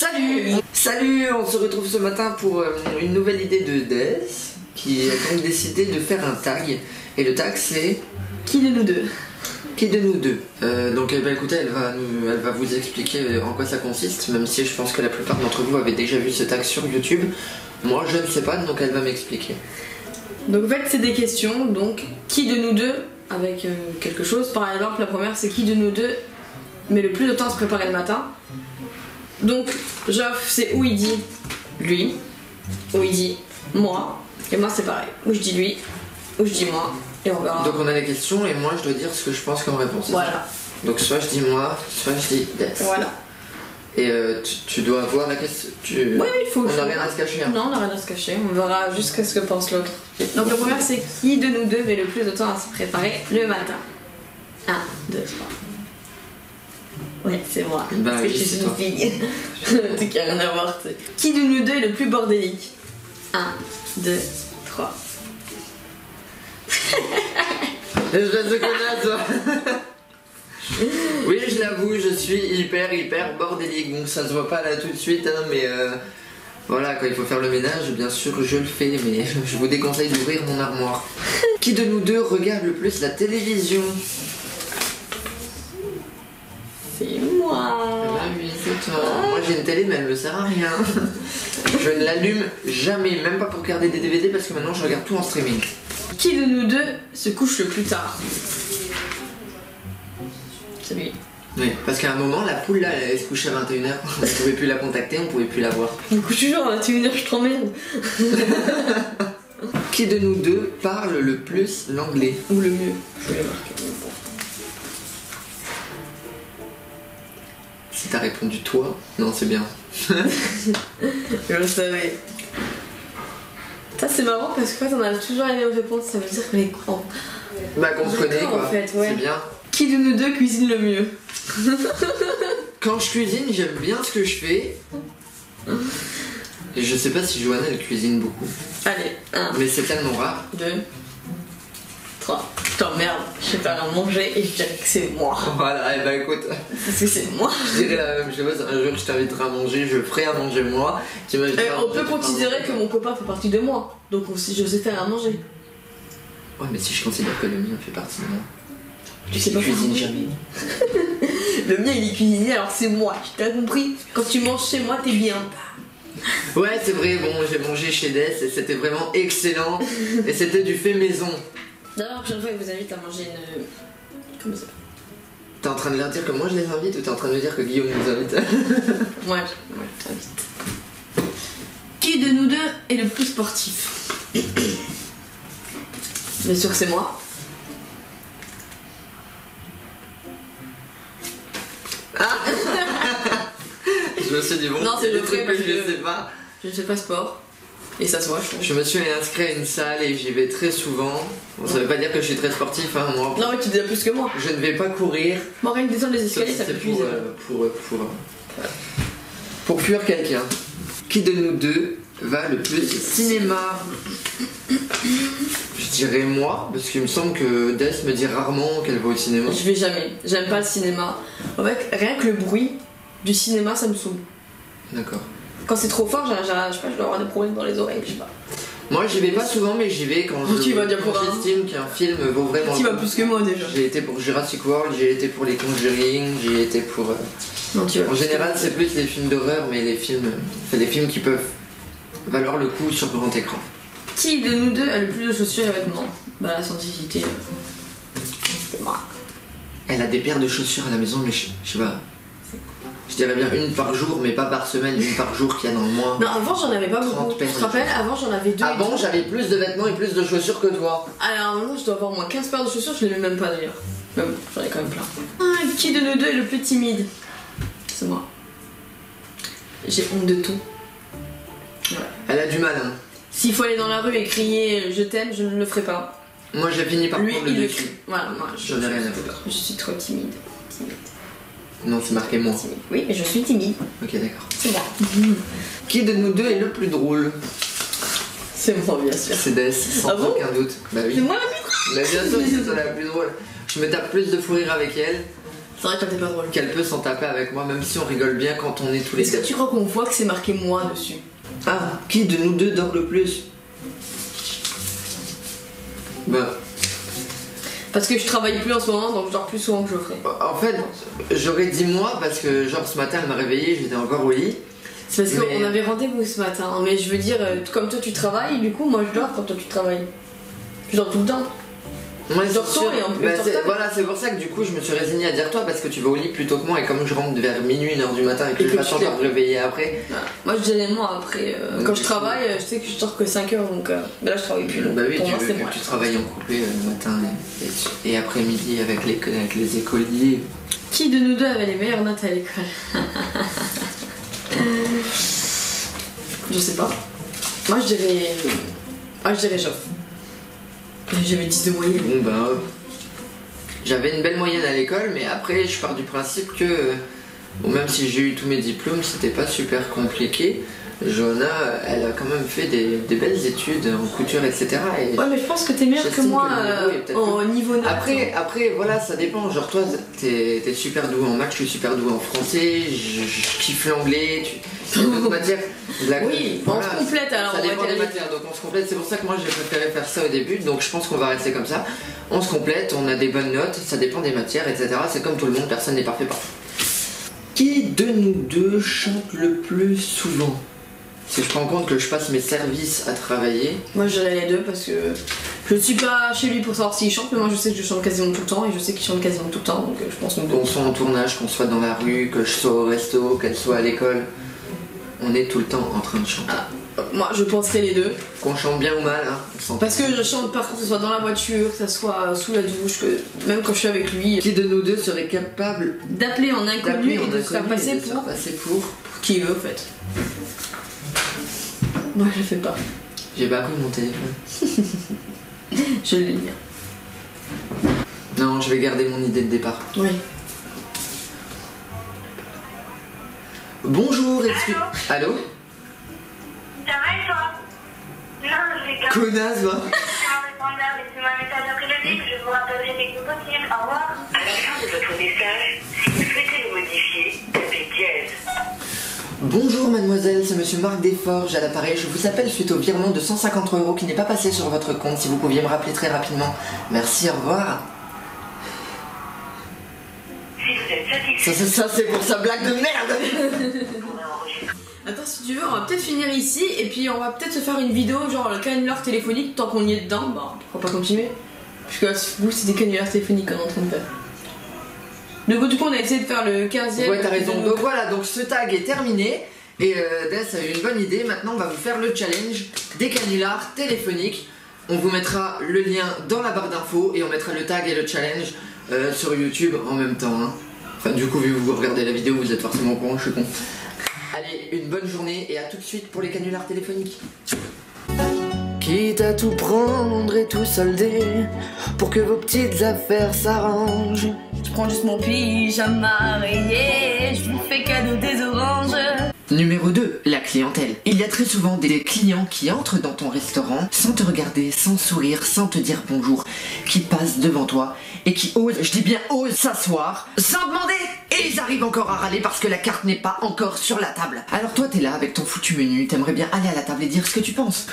Salut! Salut, on se retrouve ce matin pour une nouvelle idée de Death qui a donc décidé de faire un tag. Et le tag c'est... Qui de nous deux? Qui de nous deux? Donc écoutez, elle va vous expliquer en quoi ça consiste, même si je pense que la plupart d'entre vous avez déjà vu ce tag sur YouTube. Moi je ne sais pas, donc elle va m'expliquer. Donc en fait c'est des questions, donc qui de nous deux avec quelque chose. Par exemple la première c'est qui de nous deux met le plus de temps à se préparer le matin. Donc Geoff c'est où il dit lui, où il dit moi, et moi c'est pareil, où je dis lui, où je dis moi, et on verra. Donc on a des questions et moi je dois dire ce que je pense comme réponse. Voilà. Donc soit je dis moi, soit je dis Death. Voilà. Et tu dois avoir la question. Oui, il faut. On n'a rien à se cacher. Hein. Non, on n'a rien à se cacher. On verra jusqu'à ce que pense l'autre. Donc la première c'est qui de nous deux met le plus de temps à se préparer le matin. 1, 2, 3. Ouais, c'est moi. Bah, parce que oui, je suis c'est une toi. fille. Un truc qui a rien à voir, tu sais. Qui de nous deux est le plus bordélique? 1, 2, 3. Espèce de connasse, toi. Oui, je l'avoue, je suis hyper bordélique. Donc ça se voit pas là tout de suite, hein, mais voilà, quand il faut faire le ménage, bien sûr, je le fais, mais je vous déconseille d'ouvrir mon armoire. Qui de nous deux regarde le plus la télévision? C'est moi. Ah oui, c'est toi. Moi j'ai une télé, mais elle me sert à rien. Je ne l'allume jamais, même pas pour regarder des DVD, parce que maintenant je regarde tout en streaming. Qui de nous deux se couche le plus tard? C'est lui. Oui, parce qu'à un moment, la poule là, elle se couchait à 21h. On pouvait plus la contacter, on pouvait plus la voir. Je me couche toujours à 21h, je t'emmerde. Qui de nous deux parle le plus l'anglais? Ou le mieux. Je vais le marquer. Si t'as répondu toi, non, c'est bien. Je le savais. Ça c'est marrant parce que en fait on a toujours les mêmes réponses, ça veut dire qu'on est con. Bah qu'on se connaît quoi, en fait, ouais. C'est bien. Qui de nous deux cuisine le mieux? Quand je cuisine, j'aime bien ce que je fais. Et je sais pas si Johanna elle cuisine beaucoup. Allez, 1, Mais c'est tellement rare. 2, 3. Je t'emmerde, je vais faire à manger et je dirais que c'est moi. Voilà, et bah écoute, Parce que c'est moi. je dirais la même chose. Un jour je t'inviterai à manger, je ferai à manger moi. Tu m'inviteras On peut considérer que mon copain fait partie de moi. Donc aussi je sais faire à manger. Ouais, mais si je considère que le mien fait partie de moi. Tu sais pas cuisine faire à jamais. Le mien il est cuisinier alors c'est moi, tu t'as compris? Quand tu manges chez moi t'es bien. Ouais, c'est vrai, bon, j'ai mangé chez Death et c'était vraiment excellent. Et c'était du fait maison. D'ailleurs la prochaine fois il vous invite à manger une... Comment ça? T'es en train de leur dire que moi je les invite ou t'es en train de me dire que Guillaume nous invite? Ouais, je t'invite. Qui de nous deux est le plus sportif? Bien sûr que c'est moi. Je me suis dit, bon, Non, c'est il y a le des trucs vrai que je parce que- sais pas. Je ne fais pas sport. Et ça se voit, je pense. Je me suis inscrit à une salle et j'y vais très souvent. Bon, ça veut pas dire que je suis très sportif, hein, moi. Non, mais tu dis plus que moi. Je ne vais pas courir. Moi, rien que descendre les Sauf escaliers, si ça c'est fait plus. pour fuir quelqu'un. Qui de nous deux va le plus au cinéma? Je dirais moi, parce qu'il me semble que Death me dit rarement qu'elle va au cinéma. Je vais jamais. J'aime pas le cinéma. En fait, rien que le bruit du cinéma, ça me saoule. D'accord. Quand c'est trop fort, je sais pas, je dois avoir des problèmes dans les oreilles, je sais pas. Moi j'y vais pas souvent, mais j'y vais quand Tu vas dire pour un. j'estime qu'un film vaut vraiment Tu le vas coup. plus que moi déjà. J'ai été pour Jurassic World, j'ai été pour les Conjuring, j'ai été pour... Non, tu vas. En général c'est plus les films d'horreur, mais les films... C'est des films qui peuvent valoir le coup sur grand écran. Qui de nous deux a le plus de chaussures et vêtements? Bah, la scientificité. C'est moi. Elle a des paires de chaussures à la maison, mais je sais pas... Je dirais bien une par jour, mais pas par semaine, une par jour qu'il y a dans le mois. Non, avant j'en avais pas 30 beaucoup. Tu paires te de rappelles? Avant j'en avais 2. Avant j'avais plus de vêtements et plus de chaussures que toi. Alors maintenant je dois avoir au moins 15 paires de chaussures, je les mets même pas d'ailleurs. Mais bon, j'en ai quand même plein. Qui de nous deux est le plus timide? C'est moi. J'ai honte de tout. Ouais. Elle a du mal, hein. S'il faut aller dans la rue et crier je t'aime, je ne le ferai pas. Moi j'ai fini par Lui, prendre le il le dessus. crie. Voilà, moi J'en ai rien à foutre. Je suis trop timide. Timide. Non, c'est marqué moi. Timide. Oui, mais je suis timide. Ok, d'accord. C'est moi. Qui de nous deux est le plus drôle? C'est moi, bien sûr. C'est Death, sans Ah bon aucun doute. Bah C'est oui. moi la plus drôle. Mais bien sûr que c'est toi la plus drôle. Je me tape plus de fou rire avec elle. C'est vrai qu'elle était pas drôle. Qu'elle peut s'en taper avec moi, même si on rigole bien quand on est tous les Est-ce deux. que tu crois qu'on voit que c'est marqué moi dessus? Ah, qui de nous deux dort le plus? Bah, Parce que je travaille plus en ce moment, donc je dors plus souvent que je le ferai. en fait, j'aurais dit moi parce que genre ce matin elle m'a réveillée, j'étais encore au lit. C'est parce Mais- qu'on avait rendez-vous ce matin, mais je veux dire, comme toi tu travailles, du coup moi je dors quand toi tu travailles. Je dors tout le temps. Ouais, Je dors c'est tôt sûr. et en plus, Bah, je dors c'est- tard. voilà, c'est pour ça que du coup je me suis résigné à dire toi parce que tu vas au lit plus tôt que moi et comme je rentre vers minuit, 1h du matin et que Et je que vais tu encore te me réveiller après. Voilà. Moi je dirais moi après, quand je travaille, je sais que je dors que 5 heures, donc mais là je travaille plus. Donc, Bah oui, pour tu, moi c'est vu moi. que tu travailles en coupé le matin et après-midi avec les écoliers. Qui de nous deux avait les meilleures notes à l'école? Je sais pas. Moi je dirais. Ah, je dirais Geoff. J'avais 10 de moyenne. Bon bah j'avais une belle moyenne à l'école mais après je pars du principe que bon, même si j'ai eu tous mes diplômes c'était pas super compliqué. Johanna elle a quand même fait des belles études en couture etc. Et Ouais, mais je pense que t'es meilleure que j'estime moi que le niveau est peut-être au niveau notes. après voilà ça dépend, genre toi t'es super doué en maths, je suis super doué en français, je kiffe l'anglais, tu d'autres matières. Oui, on se complète alors. Ça on va dépend des dire- matières, donc on se complète, c'est pour ça que moi j'ai préféré faire ça au début, donc je pense qu'on va rester comme ça. On se complète, on a des bonnes notes, ça dépend des matières, etc. C'est comme tout le monde, personne n'est parfait partout. Qui de nous deux chante le plus souvent? Si je prends en compte que je passe mes services à travailler, Moi je dirais les deux parce que je suis pas chez lui pour savoir s'il chante, mais moi je sais que je chante quasiment tout le temps et je sais qu'il chante quasiment tout le temps, donc je pense nous deux. qu'on soit en tournage, qu'on soit dans la rue, que je sois au resto, qu'elle soit à l'école, on est tout le temps en train de chanter. Moi je penserais les deux. Qu'on chante bien ou mal, hein, on s'en Parce que je chante partout, que ce soit dans la voiture, que ce soit sous la douche, que même quand je suis avec lui, Qui de nous deux serait capable d'appeler en inconnu d'appeler et en de se faire inconnu et passer de se faire passer pour qui il veut en fait. Moi je le fais pas. J'ai pas pris mon téléphone. Je l'ai mis. Non, je vais garder mon idée de départ. Oui. Bonjour, excuse... Allô? Ça va et toi? Non, je vais Connasse, va. C'est mon répondeur, laissez-moi un message après le bip, je vous rappellerai dès que possible. Au revoir. À la fin de votre message, si vous souhaitez le modifier, tapez dièse. Bonjour mademoiselle, c'est monsieur Marc Desforges à l'appareil. Je vous appelle suite au virement de 150 € qui n'est pas passé sur votre compte. Si vous pouviez me rappeler très rapidement. Merci, au revoir. Si vous êtes satisfait, Ça c'est pour sa blague de merde. vous pourrez enregistrer. Attends, si tu veux, on va peut-être finir ici et puis on va peut-être se faire une vidéo, genre le canular téléphonique, tant qu'on y est dedans, bah pourquoi pas continuer? Parce que vous, c'est des canulars téléphoniques qu'on est en train de faire. Du coup, on a essayé de faire le 15e. Ouais, t'as raison. Donc voilà, donc ce tag est terminé. Et Dess a eu une bonne idée. Maintenant, on va vous faire le challenge des canulars téléphoniques. On vous mettra le lien dans la barre d'infos et on mettra le tag et le challenge sur YouTube en même temps. Hein. Enfin, du coup, vu que vous regardez la vidéo, vous êtes forcément au courant, je suis con. Allez, une bonne journée et à tout de suite pour les canulars téléphoniques. Quitte à tout prendre et tout solder pour que vos petites affaires s'arrangent. Je prends juste mon pyjama rayé, je vous fais cadeau des oranges. Numéro 2, la clientèle. Il y a très souvent des clients qui entrent dans ton restaurant sans te regarder, sans sourire, sans te dire bonjour, qui passent devant toi et qui osent, je dis bien osent, s'asseoir sans demander. Et ils arrivent encore à râler parce que la carte n'est pas encore sur la table. Alors toi t'es là avec ton foutu menu, t'aimerais bien aller à la table et dire ce que tu penses.